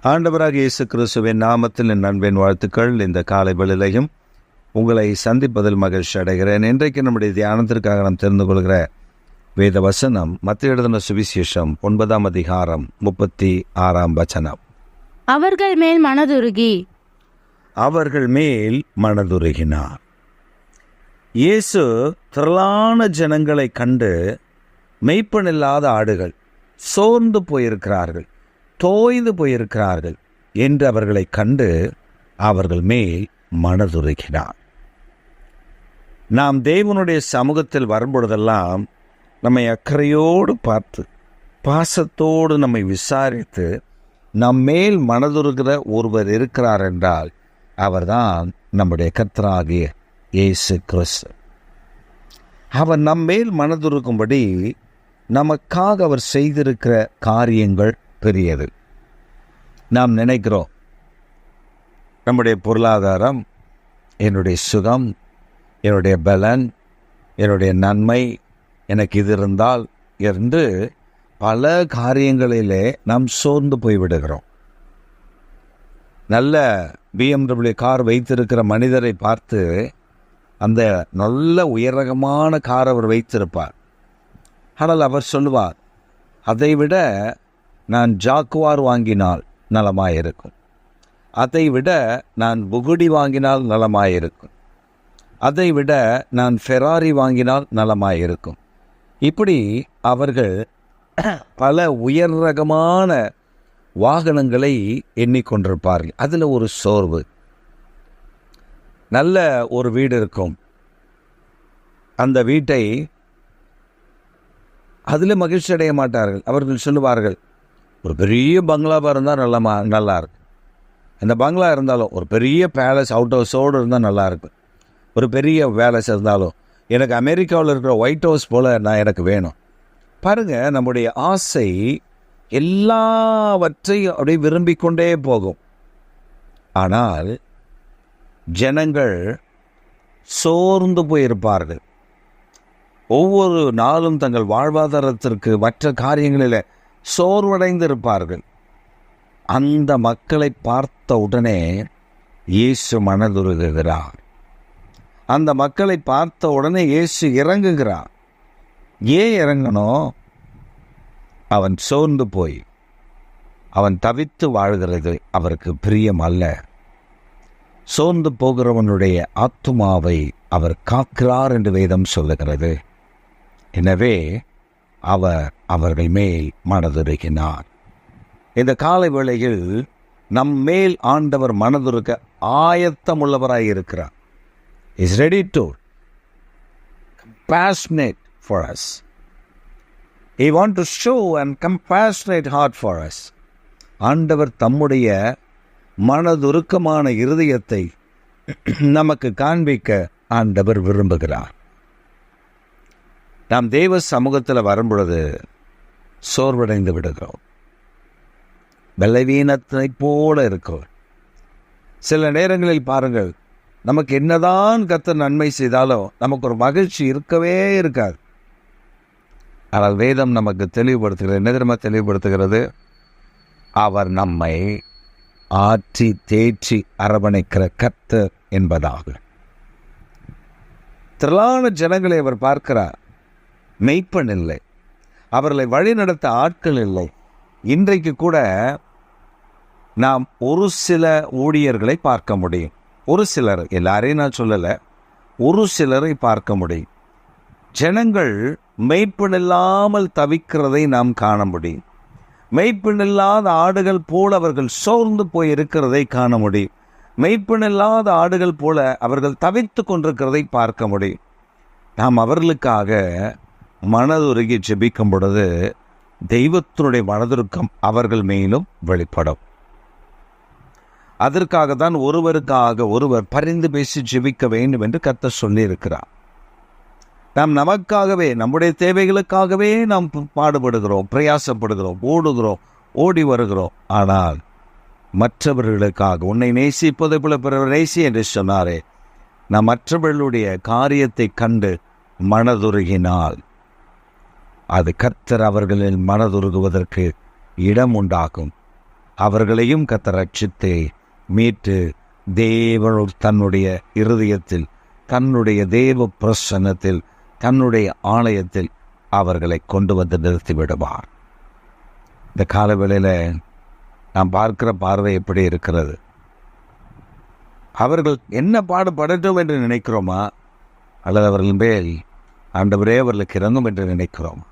ஆண்டவராக இயேசு கிறிஸ்துவின் நாமத்தில் என் அன்பின் வாழ்த்துக்கள். இந்த காலை வேளையிலையும் உங்களை சந்திப்பதில் மகிழ்ச்சி அடைகிறேன். இன்றைக்கு நம்முடைய தியானத்திற்காக நாம் தெரிந்து கொள்கிற வேத வசனம் மத்தேயு எழுதின சுவிசேஷம் 9ஆம் அதிகாரம் 36ஆம் வசனம். அவர்கள் மேல் மனதுருகினார். இயேசு திரளான ஜனங்களை கண்டு மெய்ப்பனில்லாத ஆடுகள், சோர்ந்து போயிருக்கிறார்கள், தோய்ந்து போயிருக்கிறார்கள் என்று அவர்களை கண்டு அவர்கள் மேல் மனதுருகினார். நாம் தேவனுடைய சமூகத்தில் வரும்பொழுதெல்லாம் நம்மை அக்கறையோடு பார்த்து, பாசத்தோடு நம்மை விசாரித்து நம் மேல் மனதுருகிற ஒருவர் இருக்கிறார் என்றால் அவர்தான் நம்முடைய கர்த்தராகிய இயேசு கிறிஸ்து. அவர் நம்மேல் மனதுருக்கும்படி நமக்காக அவர் செய்திருக்கிற காரியங்கள் பெரியது. நாம் நினைக்கிறோம், நம்முடைய பொருளாதாரம், என்னுடைய சுகம், என்னுடைய பலன், என்னுடைய நன்மை, எனக்கு இது இருந்தால் என்று பல காரியங்களிலே நாம் சோர்ந்து போய்விடுகிறோம். நல்ல BMW கார் வைத்திருக்கிற மனிதரை பார்த்து, அந்த நல்ல உயரகமான கார் அவர் வைத்திருப்பார். ஆனால் அவர் சொல்லுவார், அதைவிட நான் ஜாக்குவார் வாங்கினால் நலமாயிருக்கும், அதைவிட நான் புகுடி வாங்கினால் நலமாயிருக்கும், அதைவிட நான் ஃபெராரி வாங்கினால் நலமாயிருக்கும். இப்படி அவர்கள் பல உயர் ரகமான வாகனங்களை எண்ணிக்கொண்டிருப்பார்கள். அதில் ஒரு சோர்வு. நல்ல ஒரு வீடு இருக்கும், அந்த வீட்டை அதில் மகிழ்ச்சி அடைய மாட்டார்கள். அவர்கள் சொல்லுவார்கள், ஒரு பெரிய பங்களாவாக இருந்தால் நல்லா இருக்கு, அந்த பங்களா இருந்தாலும் ஒரு பெரிய பேலஸ் அவுட் ஹவுஸோடு இருந்தால் நல்லா இருக்கு, ஒரு பெரிய பேலஸ் இருந்தாலும் எனக்கு அமெரிக்காவில் இருக்கிற ஒயிட் ஹவுஸ் போல் எனக்கு வேணும். பாருங்கள், நம்முடைய ஆசை எல்லாவற்றையும் அப்படியே விரும்பிக் கொண்டே போகும். ஆனால் ஜனங்கள் சோர்ந்து போயிருப்பார்கள். ஒவ்வொரு நாளும் தங்கள் வாழ்வாதாரத்திற்கு மற்ற காரியங்களில் சோர்வடைந்து இருப்பார்கள். அந்த மக்களை பார்த்த உடனே இயேசு மனதுருகுகிறார். அந்த மக்களை பார்த்த உடனே இயேசு இறங்குகிறார். ஏன் இறங்கணும்? அவன் சோர்ந்து போய் அவன் தவித்து வாழ்கிறது அவருக்கு பிரியம் அல்ல. சோர்ந்து போகிறவனுடைய ஆத்துமாவை அவர் காக்கிறார் என்று வேதம் சொல்லுகிறது. எனவே அவர்கள் மேல் மனதுருகினார். இந்த காலை வேளையில் நம் மேல் ஆண்டவர் மனதுருக்க ஆயத்தமுள்ளவராய் இருக்கிறார். Is ready to compassionate for us. He want to show and compassionate heart for us. ஆண்டவர் தம்முடைய மனதுருக்கமான இருதயத்தை நமக்கு காண்பிக்க ஆண்டவர் விரும்புகிறார். நாம் தேவ சமூகத்தில் வரும்பொழுது சோர்வடைந்து விடுகிறோம், பலவீனத்தை போல இருக்கிறோம். சில நேரங்களில் பாருங்கள், நமக்கு என்னதான் கர்த்தர் நன்மை செய்தாலும் நமக்கு ஒரு மகிழ்ச்சி இருக்கவே இருக்காது. ஆனால் வேதம் நமக்கு தெளிவுபடுத்துகிறது. என்ன தெரியுமா தெளிவுபடுத்துகிறது? அவர் நம்மை ஆற்றி தேற்றி அரவணைக்கிற கர்த்தர் என்பதாக. திரளான ஜனங்களை அவர் பார்க்கிறார். மெய்ப்பன் இல்லை, அவர்களை வழிநடத்த ஆட்கள் இல்லை. இன்றைக்கு கூட நாம் ஒரு சில ஊழியர்களை பார்க்க முடியும். ஒரு சிலர், எல்லாரையும் நான் சொல்லலை, ஒரு சிலரை பார்க்க முடியும். ஜனங்கள் மெய்ப்பனில்லாமல் தவிக்கிறதை நாம் காண முடியும். மெய்ப்பனில்லாத ஆடுகள் போல அவர்கள் சோர்ந்து போய் இருக்கிறதை காண முடியும். மெய்ப்பனில்லாத ஆடுகள் போல அவர்கள் தவித்து கொண்டிருக்கிறதை பார்க்க முடியும். நாம் அவர்களுக்காக மனதுருகி ஜெபிக்கும் பொழுது தெய்வத்தினுடைய மனதுருக்கம் அவர்கள் மேலும் வெளிப்படும். அதற்காக தான் ஒருவருக்காக ஒருவர் பரிந்து பேசி ஜெபிக்க வேண்டும் என்று கர்த்தர் சொல்லியிருக்கிறார். நாம் நமக்காகவே, நம்முடைய தேவைகளுக்காகவே நாம் பாடுபடுகிறோம், பிரயாசப்படுகிறோம், ஓடுகிறோம், ஓடி வருகிறோம். ஆனால் மற்றவர்களுக்காக, உன்னை நேசிப்பதை போல பிறர் நேசி என்று சொன்னாரே, நாம் மற்றவர்களுடைய காரியத்தை கண்டு மனதுருகினால் அது கர்த்தர் அவர்களில் மனதுருகுவதற்கு இடம் உண்டாகும். அவர்களையும் கர்த்தர் ரட்சித்து மீட்டு தேவன் தன்னுடைய இருதயத்தில், தன்னுடைய தேவ பிரசன்னத்தில், தன்னுடைய ஆலயத்தில் அவர்களை கொண்டு வந்து நிறுத்திவிடுவார். இந்த காலவேளையில் நாம் பார்க்கிற பார்வை எப்படி இருக்கிறது? அவர்கள் என்ன பாடுபடட்டும் என்று நினைக்கிறோமா, அல்லது அவர்கள் மேல் ஆண்டவரே அவர்களுக்கு இறங்கும் என்று நினைக்கிறோம்?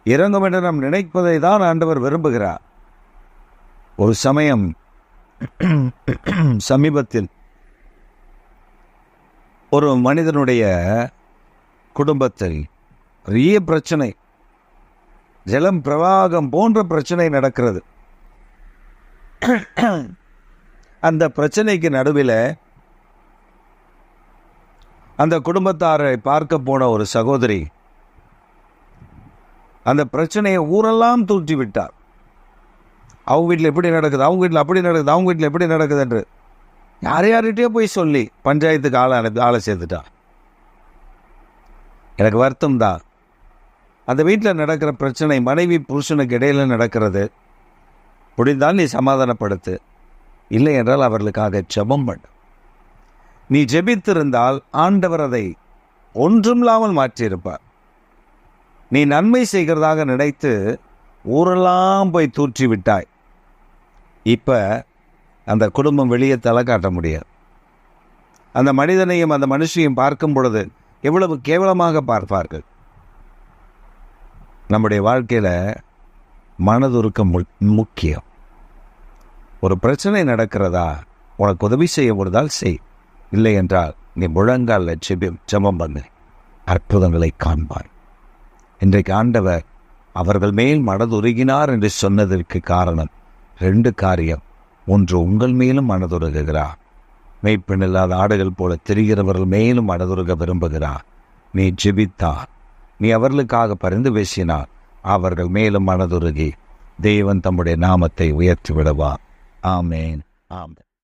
இறங்கும் என்று நாம் நினைப்பதை தான் ஆண்டவர் விரும்புகிறார். ஒரு சமயம் சமீபத்தில் ஒரு மனிதனுடைய குடும்பத்தில் பெரிய பிரச்சனை, ஜலம் பிரவாகம் போன்ற பிரச்சனை நடக்கிறது. அந்த பிரச்சனைக்கு நடுவில் அந்த குடும்பத்தாரை பார்க்க போன ஒரு சகோதரி அந்த பிரச்சனையை ஊரெல்லாம் தூற்றி விட்டார். அவங்க வீட்டில் எப்படி நடக்குது, அவங்க வீட்டில் அப்படி நடக்குது, அவங்க வீட்டில் எப்படி நடக்குது என்று யார்கிட்டயே போய் சொல்லி பஞ்சாயத்துக்கு ஆளை சேர்த்துட்டா. எனக்கு வருத்தம் தான். அந்த வீட்டில் நடக்கிற பிரச்சனை மனைவி புருஷனுக்கு இடையில நடக்கிறது. முடிந்தால் நீ சமாதானப்படுத்து, இல்லை என்றால் அவர்களுக்காக ஜெபம் பண்ணு. நீ ஜெபித்திருந்தால் ஆண்டவர் அதை ஒன்றுமில்லாமல் மாற்றியிருப்பார். நீ நன்மை செய்கிறதாக நினைத்து ஊரெல்லாம் போய் தூற்றி விட்டாய். இப்போ அந்த குடும்பம் வெளியே தலை காட்ட முடியாது. அந்த மனிதனையும் அந்த மனுஷியையும் பார்க்கும் பொழுது எவ்வளவு கேவலமாக பார்ப்பார்கள். நம்முடைய வாழ்க்கையில் மனதுருக்கம் முக்கியம். ஒரு பிரச்சனை நடக்கிறதா, உனக்கு உதவி செய்ய முடிந்தால் செய், இல்லை என்றால் நீ முழங்கால ஜெபம் பண்ணு, அற்புதங்களை காண்பாய். இன்றைக்கு ஆண்டவர் அவர்கள் மேல் மனதுருகினார் என்று சொன்னதற்கு காரணம் 2 காரியம். ஒன்று, உங்கள் மேலும் மனதுருகுகிறார். மெய்ப்பெண் இல்லாத ஆடுகள் போல திரிகிறவர்கள் மேலும் மனதுருக விரும்புகிறார். நீ ஜெபித்தார், நீ அவர்களுக்காக பரிந்து பேசினார், அவர்கள் மேலும் மனதுருகி தேவன் தம்முடைய நாமத்தை உயர்த்தி விடுவார். ஆமேன், ஆமேன்.